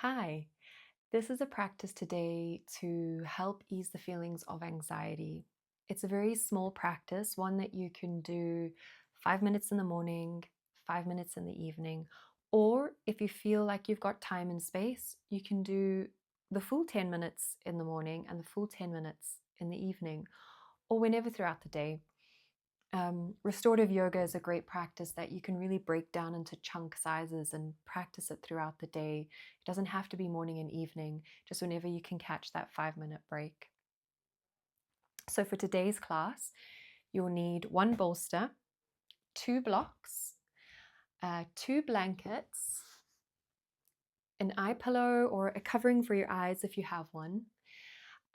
Hi, this is a practice today to help ease the feelings of anxiety. It's a very small practice, one that you can do 5 minutes in the morning, 5 minutes in the evening, or if you feel like you've got time and space, you can do the full 10 minutes in the morning and the full 10 minutes in the evening, or whenever throughout the day. Restorative yoga is a great practice that you can really break down into chunk sizes and practice it throughout the day. It doesn't have to be morning and evening, just whenever you can catch that 5 minute break. So for today's class, you'll need one bolster, two blocks, two blankets, an eye pillow or a covering for your eyes if you have one.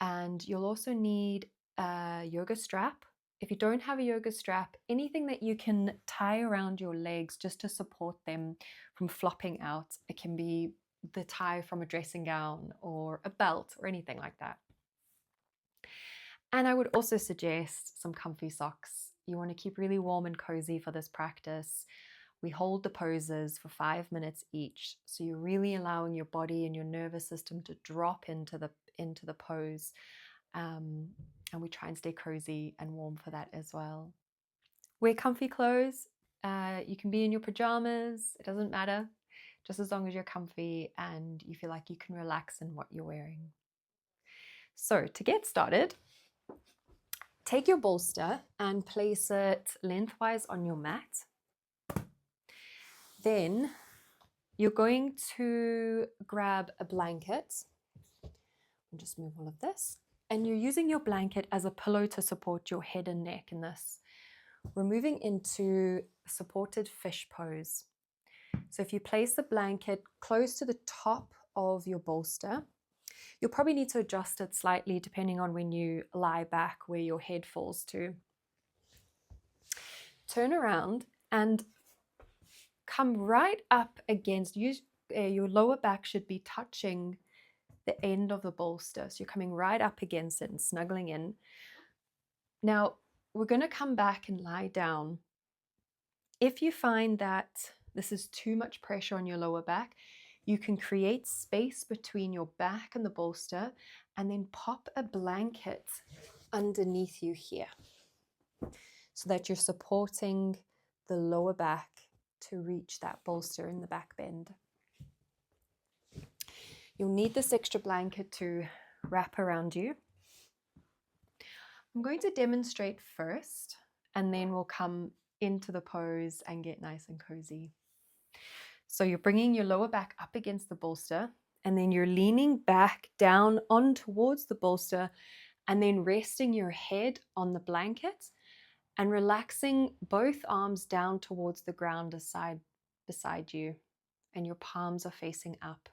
And you'll also need a yoga strap. If you don't have a yoga strap, anything that you can tie around your legs just to support them from flopping out. It can be the tie from a dressing gown or a belt or anything like that. And I would also suggest some comfy socks. You want to keep really warm and cozy for this practice. We hold the poses for 5 minutes each. So you're really allowing your body and your nervous system to drop into the pose. And we try and stay cozy and warm for that as well. Wear comfy clothes. You can be in your pajamas. It doesn't matter, just as long as you're comfy and you feel like you can relax in what you're wearing. So to get started, take your bolster and place it lengthwise on your mat. Then you're going to grab a blanket. I'll just move all of this. And you're using your blanket as a pillow to support your head and neck in this. We're moving into supported fish pose. So if you place the blanket close to the top of your bolster, you'll probably need to adjust it slightly depending on when you lie back where your head falls to. Turn around and come right up against, your lower back should be touching the end of the bolster. So you're coming right up against it and snuggling in. Now, we're going to come back and lie down. If you find that this is too much pressure on your lower back, you can create space between your back and the bolster and then pop a blanket underneath you here so that you're supporting the lower back to reach that bolster in the back bend. You'll need this extra blanket to wrap around you. I'm going to demonstrate first, and then we'll come into the pose and get nice and cozy. So you're bringing your lower back up against the bolster, and then you're leaning back down on towards the bolster, and then resting your head on the blanket and relaxing both arms down towards the ground beside you, and your palms are facing up.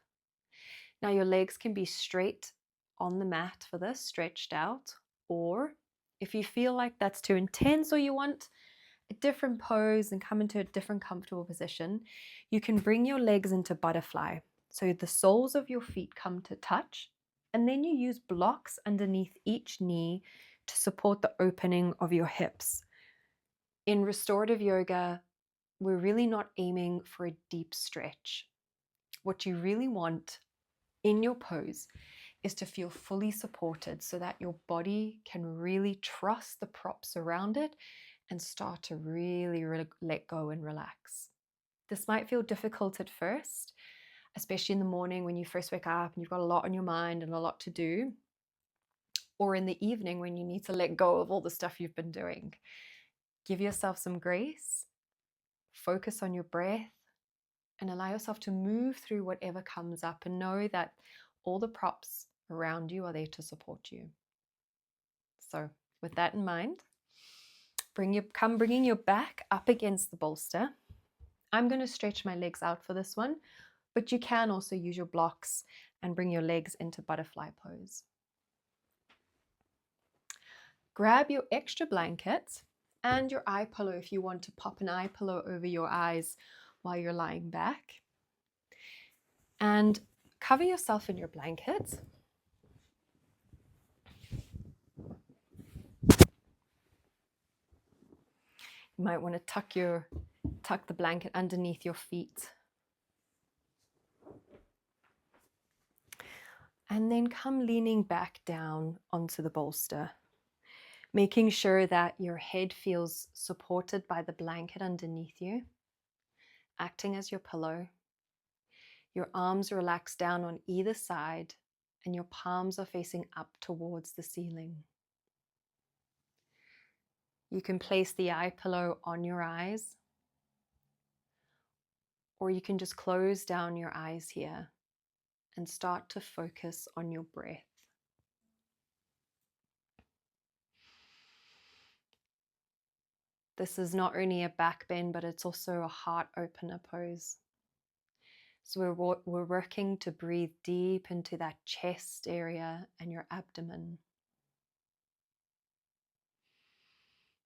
Now your legs can be straight on the mat for this, stretched out, or if you feel like that's too intense or you want a different pose and come into a different comfortable position, you can bring your legs into butterfly. So the soles of your feet come to touch, and then you use blocks underneath each knee to support the opening of your hips. In restorative yoga, we're really not aiming for a deep stretch. What you really want in your pose is to feel fully supported so that your body can really trust the props around it and start to really let go and relax. This might feel difficult at first, especially in the morning when you first wake up and you've got a lot on your mind and a lot to do, or in the evening when you need to let go of all the stuff you've been doing. Give yourself some grace, focus on your breath, and allow yourself to move through whatever comes up and know that all the props around you are there to support you. So with that in mind, bringing your back up against the bolster. I'm going to stretch my legs out for this one, but you can also use your blocks and bring your legs into butterfly pose. Grab your extra blanket and your eye pillow if you want to pop an eye pillow over your eyes while you're lying back. And cover yourself in your blanket. You might want to tuck the blanket underneath your feet. And then come leaning back down onto the bolster, making sure that your head feels supported by the blanket underneath you, acting as your pillow. Your arms relax down on either side, and your palms are facing up towards the ceiling. You can place the eye pillow on your eyes, or you can just close down your eyes here and start to focus on your breath. This is not only a back bend, but it's also a heart opener pose. So we're working to breathe deep into that chest area and your abdomen.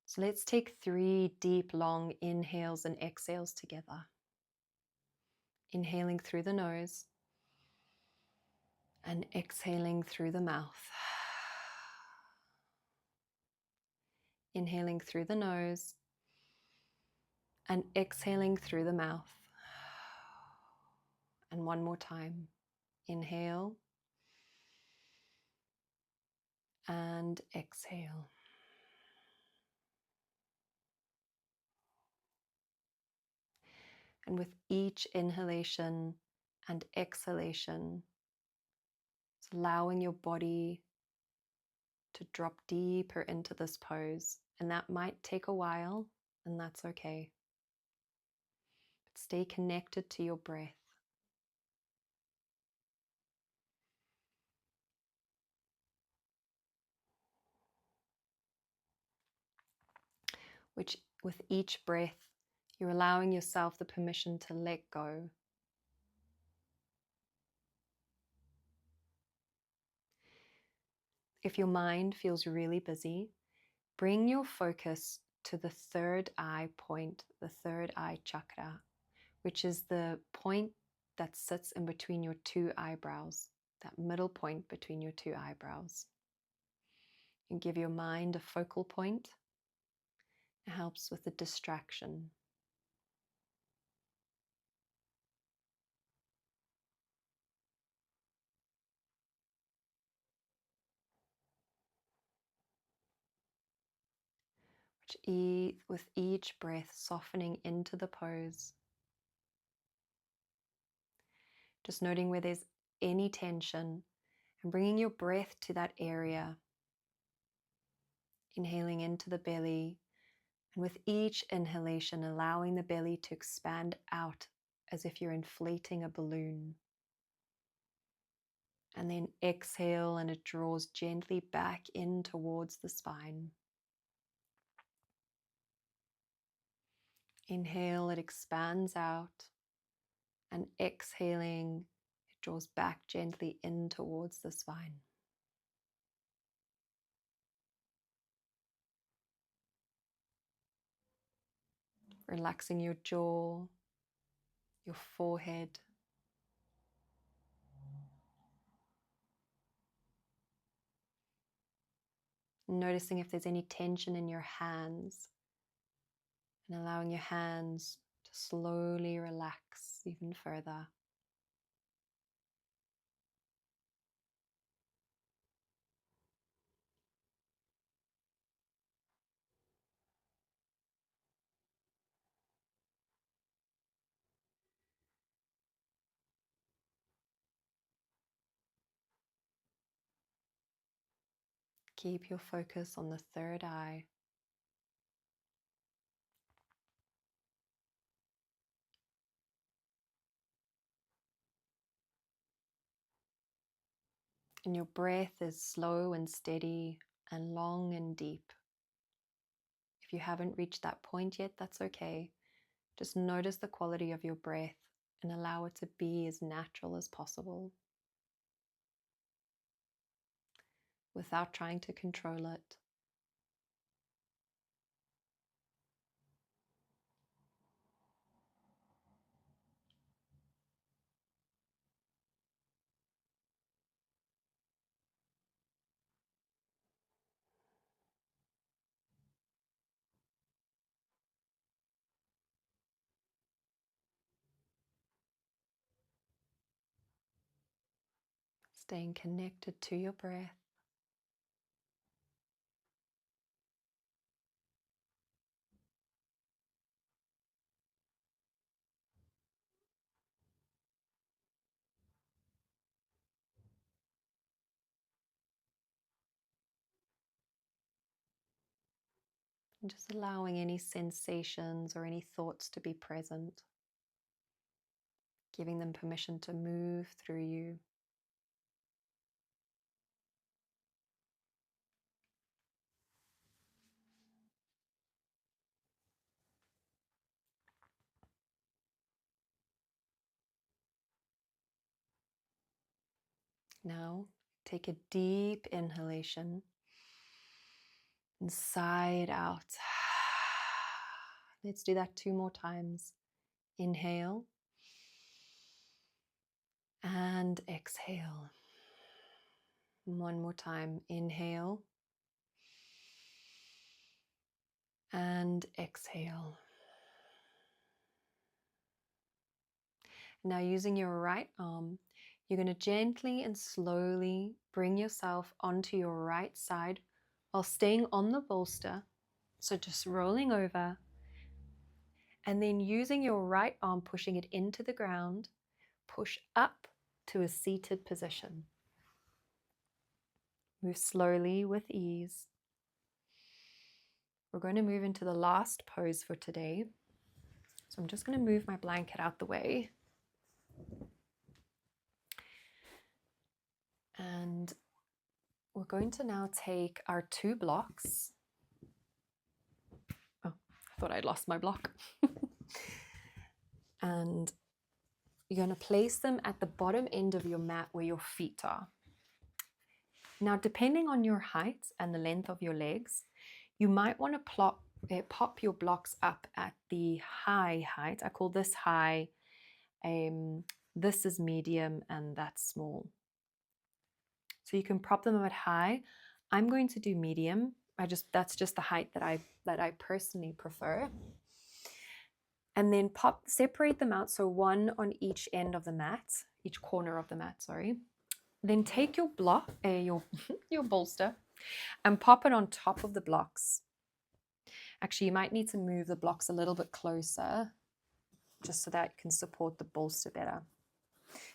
So let's take 3 deep, long inhales and exhales together. Inhaling through the nose and exhaling through the mouth. Inhaling through the nose and exhaling through the mouth. And one more time. Inhale and exhale. And with each inhalation and exhalation, it's allowing your body to drop deeper into this pose. And that might take a while, and that's okay. But stay connected to your breath. Which, with each breath, you're allowing yourself the permission to let go. If your mind feels really busy, bring your focus to the third eye point, the third eye chakra, which is the point that sits in between your 2 eyebrows, that middle point between your 2 eyebrows. And give your mind a focal point. It helps with the distraction. With each breath, softening into the pose. Just noting where there's any tension and bringing your breath to that area. Inhaling into the belly, and with each inhalation, allowing the belly to expand out as if you're inflating a balloon. And then exhale, and it draws gently back in towards the spine. Inhale, it expands out, and exhaling, it draws back gently in towards the spine. Relaxing your jaw, your forehead. Noticing if there's any tension in your hands, and allowing your hands to slowly relax even further. Keep your focus on the third eye. And your breath is slow and steady and long and deep. If you haven't reached that point yet, that's okay. Just notice the quality of your breath and allow it to be as natural as possible without trying to control it. Staying connected to your breath. And just allowing any sensations or any thoughts to be present, giving them permission to move through you. Now, take a deep inhalation and sigh it out. Let's do that 2 more times. Inhale and exhale. 1 more time. Inhale and exhale. Now, using your right arm, you're going to gently and slowly bring yourself onto your right side while staying on the bolster. So just rolling over, and then using your right arm, pushing it into the ground, push up to a seated position. Move slowly with ease. We're going to move into the last pose for today. So I'm just going to move my blanket out the way. And we're going to now take our 2 blocks. Oh, I thought I'd lost my block. And you're going to place them at the bottom end of your mat where your feet are. Now, depending on your height and the length of your legs, you might want to pop your blocks up at the high height. I call this high, this is medium, and that's small. So you can prop them at high. I'm going to do medium. That's just the height that I personally prefer. And then separate them out, so 1 on each end of the mat, each corner of the mat, sorry. Then take your block, your bolster, and pop it on top of the blocks. Actually, you might need to move the blocks a little bit closer, just so that you can support the bolster better.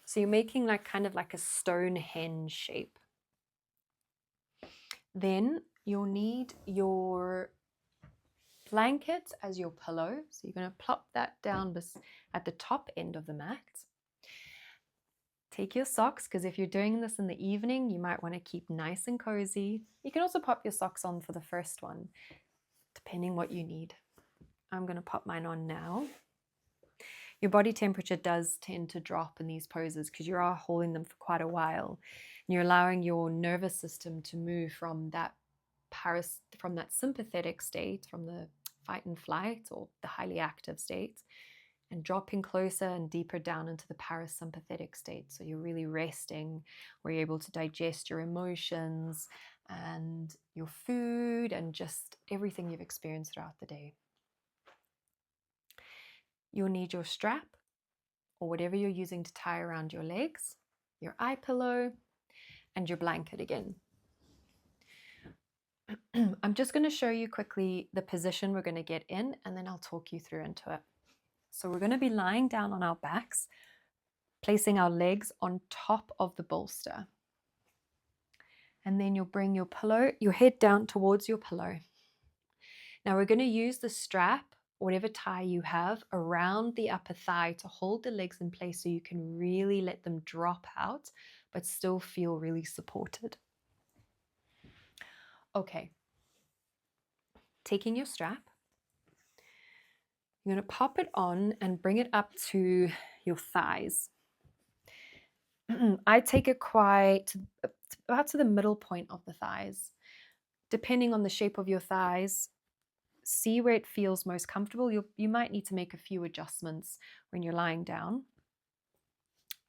So you're making kind of like a Stonehenge shape. Then you'll need your blanket as your pillow. So you're going to plop that down at the top end of the mat. Take your socks, because if you're doing this in the evening, you might want to keep nice and cozy. You can also pop your socks on for the first one, depending what you need. I'm going to pop mine on now. Your body temperature does tend to drop in these poses because you are holding them for quite a while. And you're allowing your nervous system to move from that sympathetic state, from the fight and flight or the highly active state, and dropping closer and deeper down into the parasympathetic state. So you're really resting, where you're able to digest your emotions and your food and just everything you've experienced throughout the day. You'll need your strap or whatever you're using to tie around your legs, your eye pillow, and your blanket again. I'm just going to show you quickly the position we're going to get in, and then I'll talk you through into it. So we're going to be lying down on our backs, placing our legs on top of the bolster. And then you'll bring your head down towards your pillow. Now we're going to use the strap, whatever tie you have, around the upper thigh to hold the legs in place so you can really let them drop out, but still feel really supported. Okay. Taking your strap, you're going to pop it on and bring it up to your thighs. I take it about to the middle point of the thighs. Depending on the shape of your thighs, see where it feels most comfortable. You might need to make a few adjustments when you're lying down.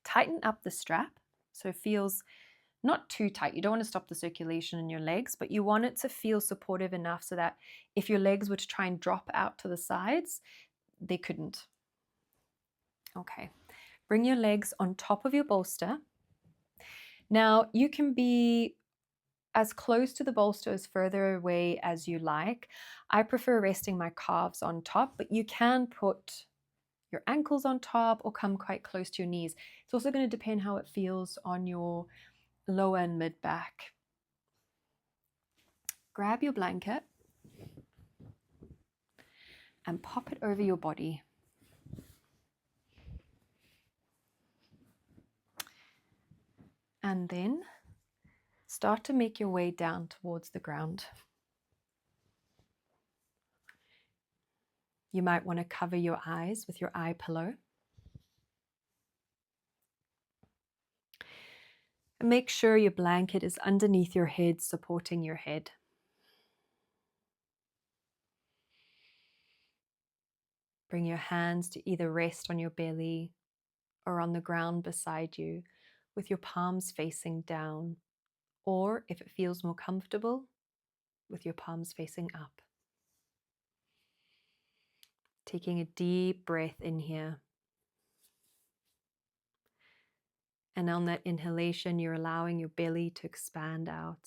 Tighten up the strap so it feels not too tight. You don't want to stop the circulation in your legs, but you want it to feel supportive enough so that if your legs were to try and drop out to the sides, they couldn't. Okay. Bring your legs on top of your bolster. Now, you can be as close to the bolster as further away as you like. I prefer resting my calves on top, but you can put your ankles on top or come quite close to your knees. It's also going to depend how it feels on your lower and mid back. Grab your blanket and pop it over your body. And then start to make your way down towards the ground. You might want to cover your eyes with your eye pillow. And make sure your blanket is underneath your head, supporting your head. Bring your hands to either rest on your belly or on the ground beside you, with your palms facing down, or if it feels more comfortable, with your palms facing up. Taking a deep breath in here. And on that inhalation, you're allowing your belly to expand out.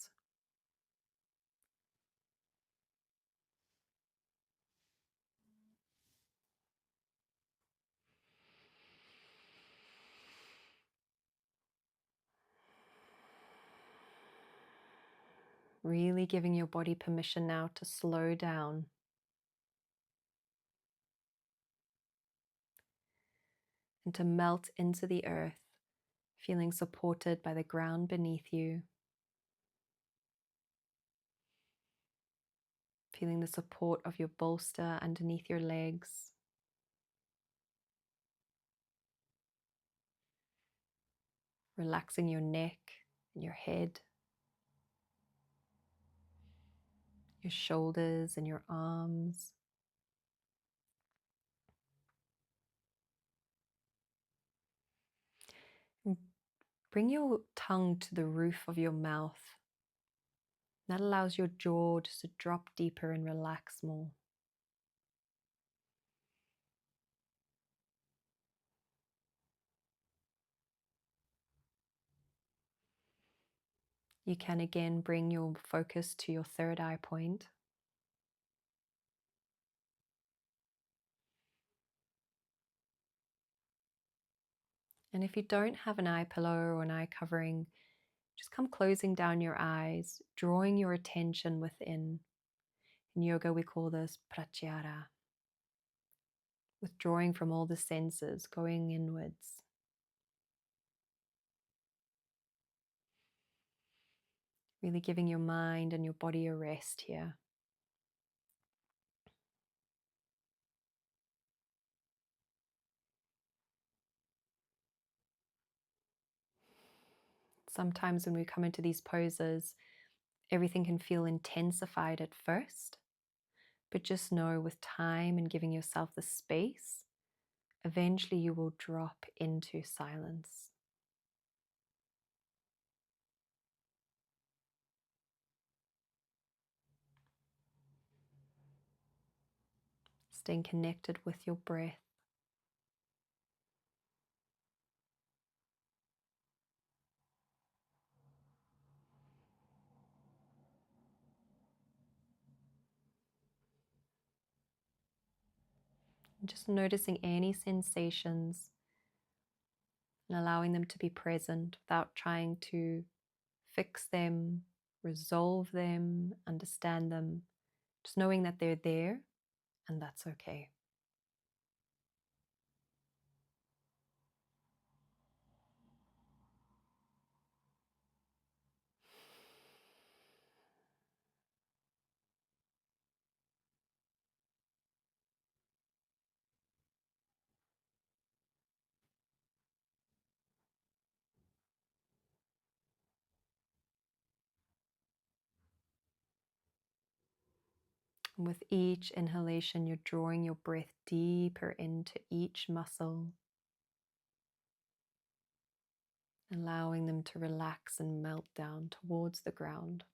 Really giving your body permission now to slow down. And to melt into the earth, feeling supported by the ground beneath you. Feeling the support of your bolster underneath your legs. Relaxing your neck and your head, your shoulders and your arms. And bring your tongue to the roof of your mouth. That allows your jaw just to drop deeper and relax more. You can again bring your focus to your third eye point. And if you don't have an eye pillow or an eye covering, just come closing down your eyes, drawing your attention within. In yoga, we call this pratyahara, withdrawing from all the senses, going inwards. Really giving your mind and your body a rest here. Sometimes when we come into these poses, everything can feel intensified at first, but just know with time and giving yourself the space, eventually you will drop into silence. Staying connected with your breath. And just noticing any sensations and allowing them to be present without trying to fix them, resolve them, understand them. Just knowing that they're there and that's okay. And with each inhalation, you're drawing your breath deeper into each muscle, allowing them to relax and melt down towards the ground.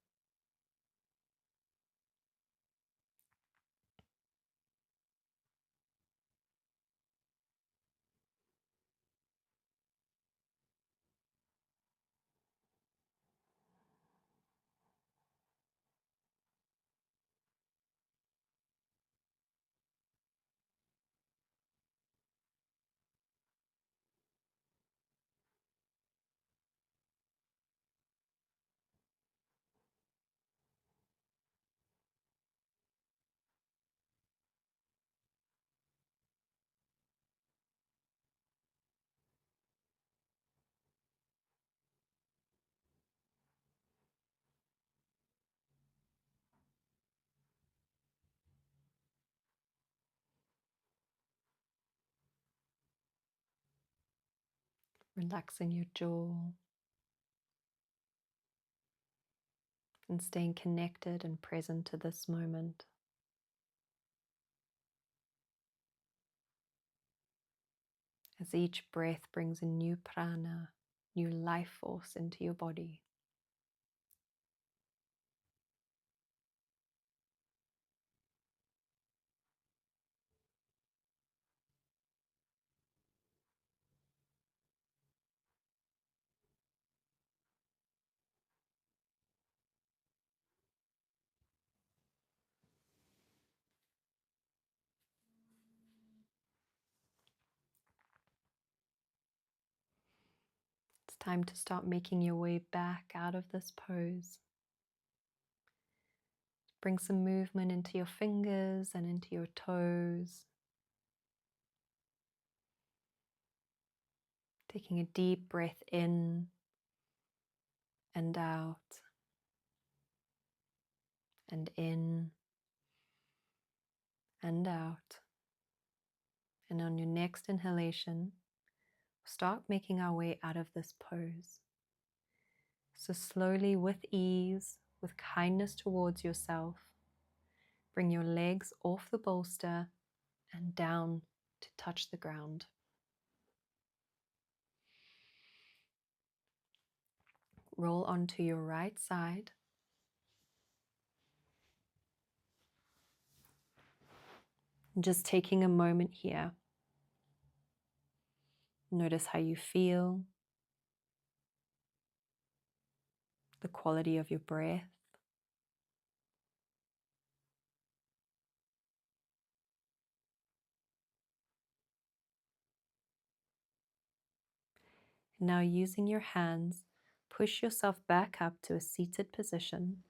Relaxing your jaw and staying connected and present to this moment. As each breath brings a new prana, new life force into your body. It's time to start making your way back out of this pose. Bring some movement into your fingers and into your toes. Taking a deep breath in and out, and in and out. And on your next inhalation, start making our way out of this pose. So slowly, with ease, with kindness towards yourself, bring your legs off the bolster and down to touch the ground. Roll onto your right side. And just taking a moment here. Notice how you feel, the quality of your breath. Now, using your hands, push yourself back up to a seated position.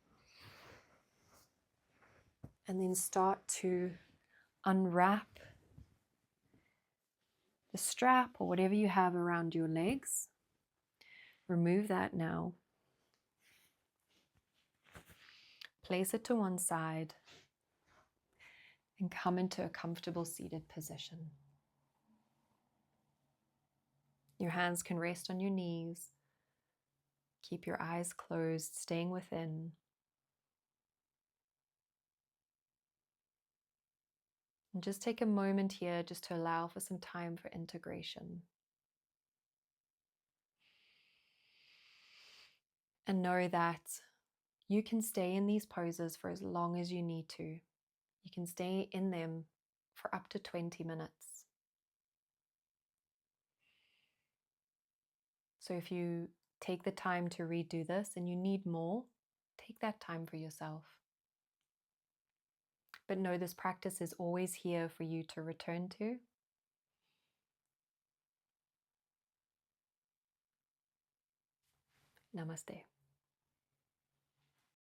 And then start to unwrap the strap or whatever you have around your legs. Remove that now. Place it to one side and come into a comfortable seated position. Your hands can rest on your knees. Keep your eyes closed, staying within. And just take a moment here just to allow for some time for integration. And know that you can stay in these poses for as long as you need to. You can stay in them for up to 20 minutes. So if you take the time to redo this and you need more, take that time for yourself. But know this practice is always here for you to return to. Namaste.